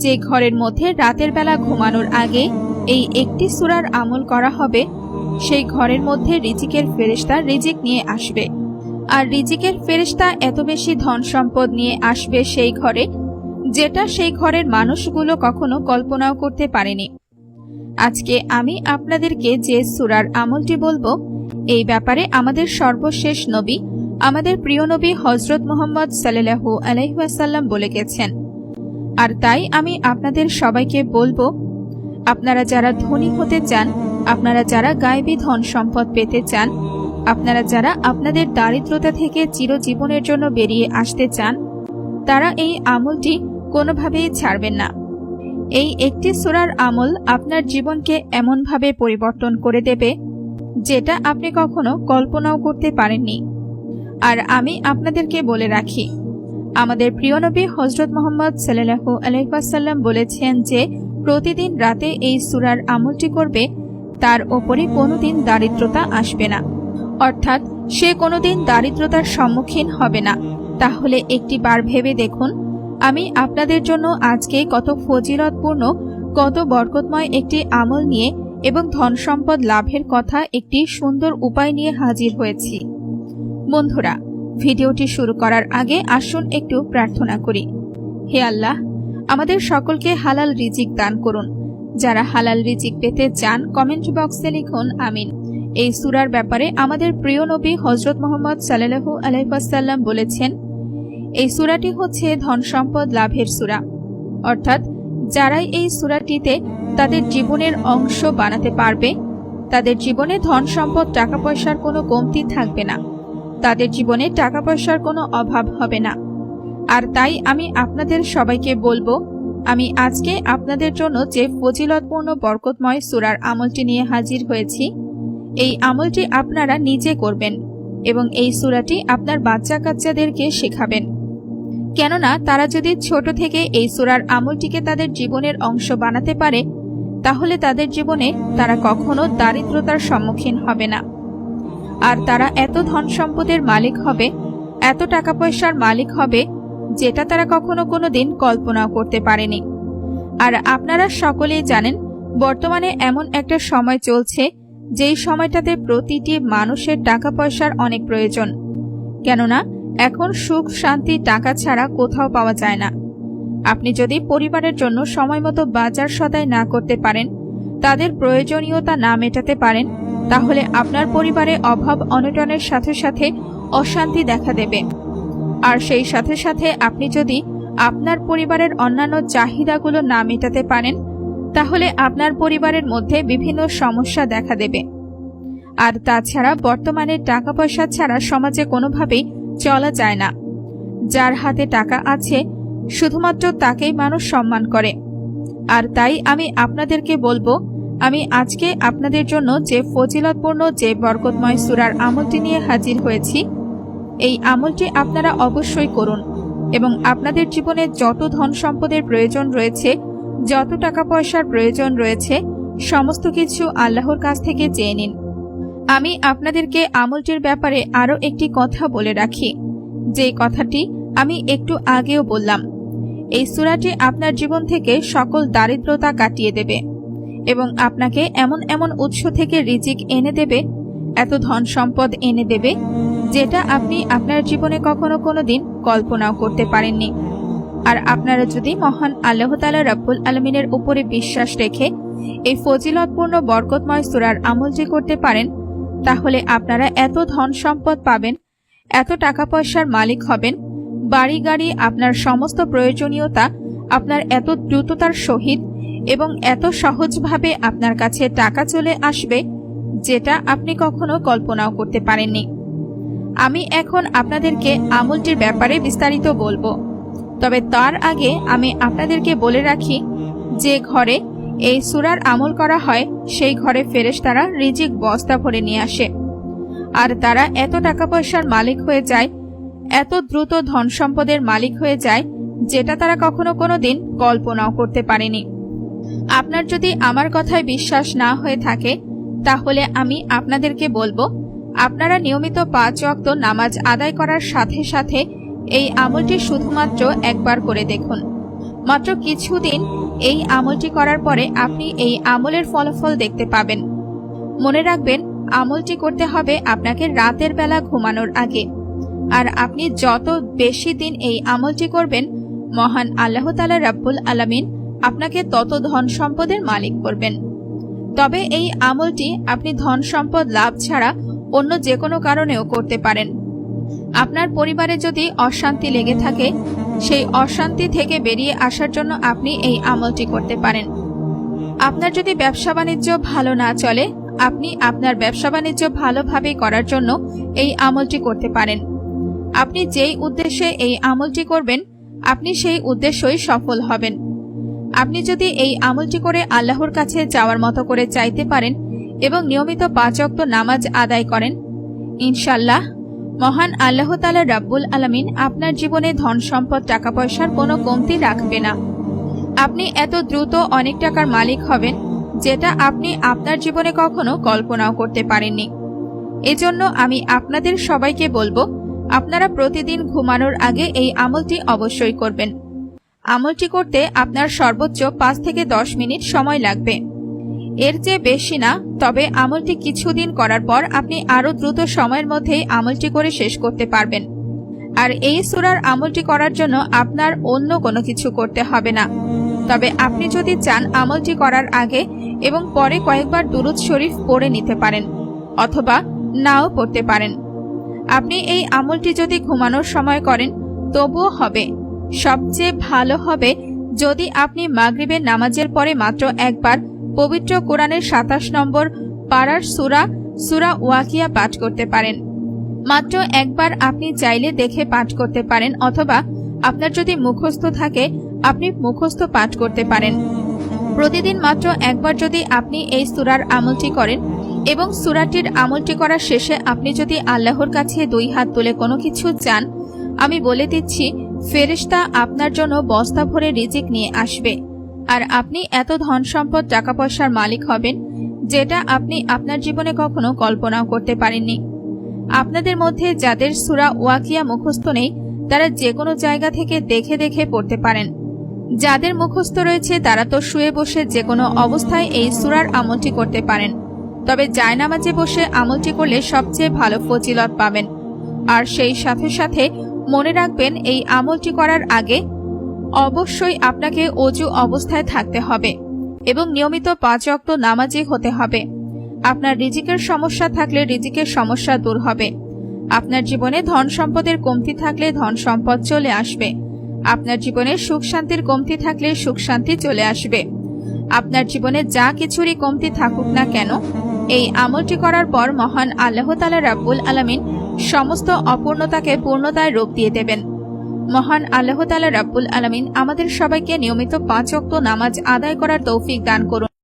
যে ঘরের মধ্যে রাতের বেলা ঘুমানোর আগে এই একটি সূরার আমল করা হবে, সেই ঘরের মধ্যে রিজিকের ফেরেশতা রিজিক নিয়ে আসবে। আর রিজিকের ফেরেশতা এত বেশি ধন সম্পদ নিয়ে আসবে সেই ঘরে, যেটা সেই ঘরের মানুষগুলো কখনো কল্পনাও করতে পারেনি। আজকে আমি আপনাদেরকে যে সূরার আমলটি বলবো, এই ব্যাপারে আমাদের সর্বশেষ নবী, আমাদের প্রিয় নবী হযরত মুহাম্মদ সাল্লাল্লাহু আলাইহি ওয়াসাল্লাম বলে গেছেন। আর তাই আমি আপনাদের সবাইকে বলবো, আপনারা যারা ধনী হতে চান, আপনারা যারা গায়েবী ধন সম্পদ পেতে চান, আপনারা যারা আপনাদের দারিদ্রতা থেকে চিরজীবনের জন্য বেরিয়ে আসতে চান, তারা এই আমলটি কোনোভাবেই ছাড়বেন না। এই একটি সূরার আমল আপনার জীবনকে এমনভাবে পরিবর্তন করে দেবে, যেটা আপনি কখনো কল্পনাও করতে পারেননি। আর আমি আপনাদেরকে বলে রাখি, আমাদের প্রিয় নবী হযরত মুহাম্মদ সাল্লাল্লাহু আলাইহি ওয়াসাল্লাম বলেছেন যে প্রতিদিন রাতে এই সূরার আমলটি করবে, তার ওপরে কোনোদিন দারিদ্রতা আসবে না, অর্থাৎ সে কোনোদিন দারিদ্রতার সম্মুখীন হবে না। তাহলে একটি বার ভেবে দেখুন, আমি আপনাদের জন্য আজকে কত ফজিলতপূর্ণ, কত বরকতময় একটি আমল নিয়ে এবং ধন সম্পদ লাভের কথা একটি সুন্দর উপায় নিয়ে হাজির হয়েছি। বন্ধুরা, ভিডিওটি শুরু করার আগে আসুন একটু প্রার্থনা করি। হে আল্লাহ, আমাদের সকলকে হালাল রিজিক দান করুন। যারা হালাল রিজিক পেতে চান কমেন্ট বক্সে লিখুন আমিন। এই সূরার ব্যাপারে আমাদের প্রিয় নবী হযরত মুহাম্মদ সাল্লাল্লাহু আলাইহি ওয়াসাল্লাম বলেছেন, এই সূরাটি হচ্ছে ধন সম্পদ লাভের সূরা, অর্থাৎ যারাই এই সূরাটিতে তাদের জীবনের অংশ বানাতে পারবে, তাদের জীবনে ধন সম্পদ টাকা পয়সার কোনো কমতি থাকবে না, তাদের জীবনে টাকা পয়সার কোনো অভাব হবে না। আর তাই আমি আপনাদের সবাইকে বলবো, আমি আজকে আপনাদের জন্য যে ফজিলতপূর্ণ বরকতময় সূরার আমলটি নিয়ে হাজির হয়েছি, এই আমলটি আপনারা নিজে করবেন এবং এই সূরাটি আপনার বাচ্চা কাচ্চাদেরকে শেখাবেন। কেননা তারা যদি ছোট থেকে এই সূরার আমলটিকে তাদের জীবনের অংশ বানাতে পারে, তাহলে তাদের জীবনে তারা কখনো দারিদ্রতার সম্মুখীন হবে না। আর তারা এত ধন সম্পদের মালিক হবে, এত টাকা পয়সার মালিক হবে, যেটা তারা কখনো কোনোদিন কল্পনাও করতে পারেনি। আর আপনারা সকলেই জানেন, বর্তমানে এমন একটা সময় চলছে, যেই সময়টাতে প্রতিটি মানুষের টাকা পয়সার অনেক প্রয়োজন। কেননা এখন সুখ শান্তি টাকা ছাড়া কোথাও পাওয়া যায় না। আপনি যদি পরিবারের জন্য সময় মতো বাজার সদাই না করতে পারেন, তাদের প্রয়োজনীয়তা না মেটাতে পারেন, তাহলে আপনার পরিবারে অভাব অনটনের সাথে সাথে অশান্তি দেখা দেবে। আর সেই সাথে সাথে আপনি যদি আপনার পরিবারের অন্যান্য চাহিদাগুলো না মেটাতে পারেন, তাহলে আপনার পরিবারের মধ্যে বিভিন্ন সমস্যা দেখা দেবে। আর তাছাড়া বর্তমানে টাকা পয়সা ছাড়া সমাজে কোনোভাবেই চলা যায় না। যার হাতে টাকা আছে শুধুমাত্র তাকেই মানুষ সম্মান করে। আর তাই আমি আপনাদেরকে বলবো, আমি আজকে আপনাদের জন্য যে ফজিলতপূর্ণ, যে বরকতময় সূরার আমলটি নিয়ে হাজির হয়েছি, এই আমলটি আপনারা অবশ্যই করুন এবং আপনাদের জীবনে যত ধন সম্পদের প্রয়োজন রয়েছে, যত টাকা পয়সার প্রয়োজন রয়েছে, সমস্ত কিছু আল্লাহর কাছ থেকে চেয়ে নিন। আমি আপনাদেরকে আমলটির ব্যাপারে আরও একটি কথা বলে রাখি, যে কথাটি আমি একটু আগেও বললাম। এই সূরাটি আপনার জীবন থেকে সকল দারিদ্রতা কাটিয়ে দেবে এবং আপনাকে এমন এমন উৎস থেকে রিজিক এনে দেবে, এত ধন সম্পদ এনে দেবে, যেটা আপনি আপনার জীবনে কখনো কোনোদিন কল্পনাও করতে পারেননি। আর আপনারা যদি মহান আল্লাহ তাআলা রাব্বুল আলামিনের উপরে বিশ্বাস রেখে এই ফজিলতপূর্ণ বরকতময় সূরার আমলটি করতে পারেন, তাহলে আপনারা এত ধন সম্পদ পাবেন, এত টাকা পয়সার মালিক হবেন, বাড়ি গাড়ি, আপনার সমস্ত প্রয়োজনীয়তা আপনার এত দ্রুততার সহিত এবং এত সহজভাবে আপনার কাছে টাকা চলে আসবে, যেটা আপনি কখনো কল্পনাও করতে পারেননি। আমি এখন আপনাদেরকে আমলটির ব্যাপারে বিস্তারিত বলবো, তবে তার আগে আমি আপনাদেরকে বলে রাখি, যে ঘরে এই সূরার আমল করা হয়, সেই ঘরে ফেরেশতারা রিজিক বস্তা ভরে নিয়ে আসে। আর তারা এত টাকা পয়সার মালিক হয়ে যায়, এত দ্রুত ধন সম্পদের মালিক হয়ে যায়, যেটা তারা কখনো কোনোদিন কল্পনাও করতে পারেনি। আপনার যদি আমার কথায় বিশ্বাস না হয়ে থাকে, তাহলে আমি আপনাদেরকে বলবো, আপনারা নিয়মিত 5 ওয়াক্ত নামাজ আদায় করার সাথে সাথে এই আমলটি শুধুমাত্র একবার করে দেখুন। মাত্র কিছুদিন এই আমলটি করার পরে আপনি এই আমলের ফলাফল দেখতে পাবেন। মনে রাখবেন, আমলটি করতে হবে আপনাকে রাতের বেলা ঘুমানোর আগে। আর আপনি যত বেশি দিন এই আমলটি করবেন, মহান আল্লাহ তাআলা রাব্বুল আলামিন আপনাকে তত ধন সম্পদের মালিক করবেন। তবে এই আমলটি আপনি ধন সম্পদ লাভ ছাড়া অন্য যে কোনো কারণেও করতে পারেন। আপনার পরিবারে যদি অশান্তি লেগে থাকে, সেই অশান্তি থেকে বেরিয়ে আসার জন্য আপনি এই আমলটি করতে পারেন। আপনার যদি ব্যবসা বাণিজ্য ভালো না চলে, আপনি আপনার ব্যবসা বাণিজ্য ভালোভাবে করার জন্য এই আমলটি করতে পারেন। আপনি যেই উদ্দেশ্যে এই আমলটি করবেন, আপনি সেই উদ্দেশ্যই সফল হবেন। আপনি যদি এই আমলটি করে আল্লাহর কাছে যাওয়ার মতো করে চাইতে পারেন এবং নিয়মিত 5 ওয়াক্ত নামাজ আদায় করেন, ইনশাআল্লাহ মহান আল্লাহ তাআলা রাব্বুল আলামিন আপনার জীবনে ধন সম্পদ টাকা পয়সার কোনো কমতি রাখবে না। আপনি এত দ্রুত অনেক টাকার মালিক হবেন, যেটা আপনি আপনার জীবনে কখনো কল্পনাও করতে পারেননি। এজন্য আমি আপনাদের সবাইকে বলবো, আপনারা প্রতিদিন ঘুমানোর আগে এই আমলটি অবশ্যই করবেন। আমলটি করতে আপনার সর্বোচ্চ 5 থেকে 10 মিনিট সময় লাগবে, এর চেয়ে বেশি না। তবে আমলটি কিছুদিন করার পর আপনি আরো দ্রুত সময়ের মধ্যেই আমলটি করে শেষ করতে পারবেন। আর এই সূরার আমলটি করার জন্য আপনার অন্য কোনো কিছু করতে হবে না। তবে আপনি যদি চান, আমলটি করার আগে এবং পরে কয়েকবার দুরূদ শরীফ পড়ে নিতে পারেন, অথবা নাও পড়তে পারেন। আপনি এই আমলটি যদি ঘুমানোর সময় করেন তবুও হবে। সবচেয়ে ভালো হবে যদি আপনি মাগরিবের নামাজের পরে মাত্র একবার পবিত্র কোরআনের 27 নম্বর পারার সূরা ওয়াকিয়া পাঠ করতে পারেন। মাত্র একবার আপনি চাইলে দেখে পাঠ করতে পারেন, অথবা আপনার যদি মুখস্থ থাকে আপনি মুখস্থ পাঠ করতে পারেন। প্রতিদিন মাত্র একবার যদি আপনি এই সূরার আমলটি করেন এবং সূরাটির আমলটি করার শেষে আপনি যদি আল্লাহর কাছে 2 হাত তুলে কোনো কিছু চান, আমি বলে দিচ্ছি, ফেরেশতা আপনার জন্য বস্তা ভরে রিজিক নিয়ে আসবে। আর আপনি এত ধন সম্পদ টাকা পয়সার মালিক হবেন, যেটা আপনি আপনার জীবনে কখনো কল্পনাও করতে পারেননি। আপনাদের মধ্যে যাদের সূরা ওয়াকিয়া মুখস্থ নেই, তারা যে কোনো জায়গা থেকে দেখে দেখে পড়তে পারেন। যাদের মুখস্থ রয়েছে তারা তো শুয়ে বসে যে কোনো অবস্থায় এই সূরার আমলটি করতে পারেন। তবে জায়নামাজে বসে আমলটি করলে সবচেয়ে ভালো ফজিলত পাবেন। আর সেই সাথে সাথে মনে রাখবেন, এই আমলটি করার আগে অবশ্যই আপনাকে ওযু অবস্থায় থাকতে হবে এবং নিয়মিত 5 ওয়াক্ত নামাজি হতে হবে। আপনার রিজিকের সমস্যা থাকলে রিজিকের সমস্যা দূর হবে। আপনার জীবনে ধন সম্পদের কমতি থাকলে ধন সম্পদ চলে আসবে। আপনার জীবনে সুখ শান্তির কমতি থাকলে সুখ শান্তি চলে আসবে। আপনার জীবনে যা কিছুরই কমতি থাকুক না কেন, এই আমলটি করার পর মহান আল্লাহ তাআলা রাব্বুল আলামিন সমস্ত অপূর্ণতাকে পূর্ণতায় রূপ দিয়ে দেবেন। মহান আল্লাহ তাআলা রাব্বুল আলামিন আমাদের সবাইকে নিয়মিত 5 ওয়াক্ত নামাজ আদায় করার তৌফিক দান করুন।